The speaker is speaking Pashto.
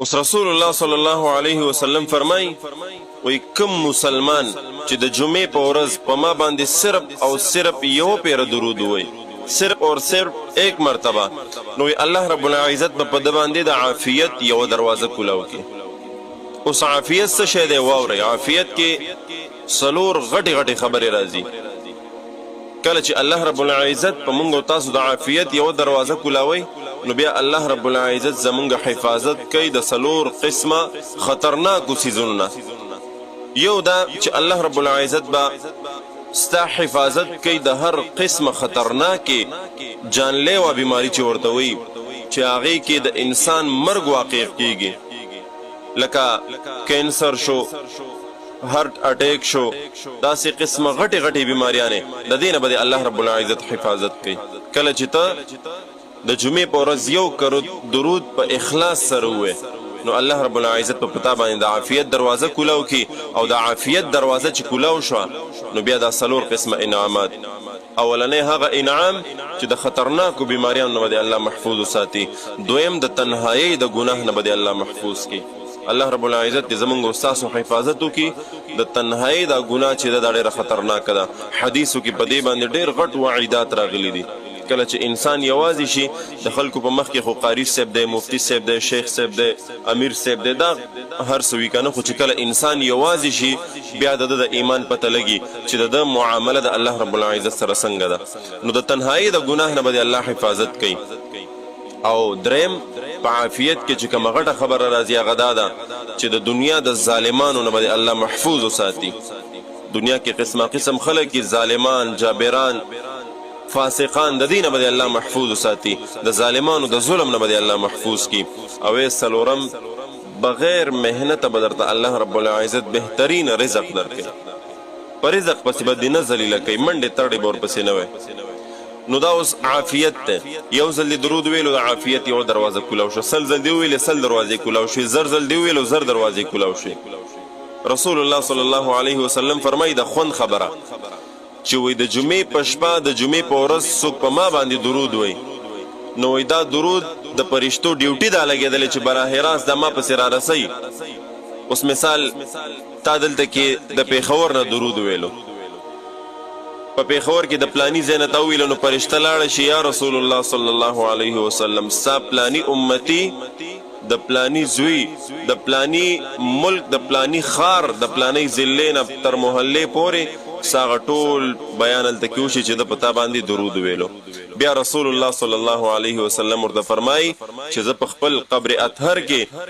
اوس رسول الله صلی الله علیه وسلم فرمای وی کم مسلمان چې د جمعې په ورځ په ما باندې صرف او صرف یو پیر درود وای صرف اور صرف ایک مرتبه نو الله رب العزت په د باندې د عافیت یو دروازه کولاو کی اوس عافیت څه شی دی واوري عافیت کې سلور غټي غټي خبره راځي کله چې الله رب العزت په موږ تاسو د عافیت یو دروازه کولاوي نو بیا الله رب العزت زمونږ حفاظت کوي د سلور قسمه خطرناکو سيزونو یو دا چې الله رب العزت با ستا حفاظت کوي د هر قسمه خطرناکي جانلیوا بیماری چې ورته وي چې هغه کې د انسان مرګ واقع کیږي لکه کینسر شو هارت اٹیک شو داسې قسمه غټي غټي بیماریانه د دینه به الله رب العزت حفاظت کوي کله چې ته د جمعې په ورځ یو کرو درود په اخلاص سره وې نو الله رب العزت په پتا باندې د عافیت دروازه کولاو کی او د عافیت دروازه چې کولاو شو نو بیا د سلور قسمه انعامات اولنې هغه انعام چې د خطرناکو بیماریانو نه به الله محفوظ ساتي دویم د تنهایی د ګناه نه به الله محفوظ کی الله رب العزت زمونږ استاد حفاظت وکي د تنهایی د ګناه چې د ډېر خطرناک ده حدیثو کې په دې باندې ډېر غټ وعیدات راغلي دي کله چې انسان یوازې شي د خلکو په مخ کې خو قاری صاحب دی مفتی صاحب دی شیخ صاحب دی امیر صاحب دی دا هر څه وی کنه خو چې کله انسان یوازې شي بیا د ایمان پته لګي چې د معامله د الله رب العزت سره څنګه ده نو د تنهایی د ګناه نه به الله حفاظت کوي او دریم په عافیت کې چې کومه غټه خبره راځي هغه دا ده چې د دنیا د ظالمانو نه به الله محفوظ وساتي دنیا کې قسمه قسم خلک ظالمان جابران فاسقان د دینه به الله محفوظ ساتي د ظالمانو د ظلم نه به الله محفوظ کی او سلورم بغیر مهنت بدرته الله رب العزت بهترین رزق درکړي پر رزق پس به دینه ذلیل کوي منډه ترډي بور پسې نه وي نو دا اوس عافیت ته یو ځل درود ویلو د عافیت یو دروازه کولاو شو سل ځل دی ویل سل دروازې کولاو شي زر ځل دی ویلو زر دروازې کولاو شي رسول الله صلی الله علیه وسلم فرمایي د خون خبره چې وې د جمعې په شپه د جمعې په ورځ څوک په ما باندې درود وای نو دا درود د پرشتو ډیوټي دا لګیدل چې براه راست د ما په سر راسي اوس مثال تا دلته کې د پیښور نه درود ویلو په پیښور کې د پلانی زینت او ویلو نو پرشته لاړ شي یا رسول الله صلی الله علیه وسلم سا پلانی امتی د پلانی زوی د پلانی ملک د پلانی خار د پلانی ضلع نه تر محله پورې ساغه ټول بیان التکوشي چې د پتا باندې درود ویلو بیا رسول الله صلی الله علیه وسلم ورته فرمای چې ز په خپل قبر اطهر کې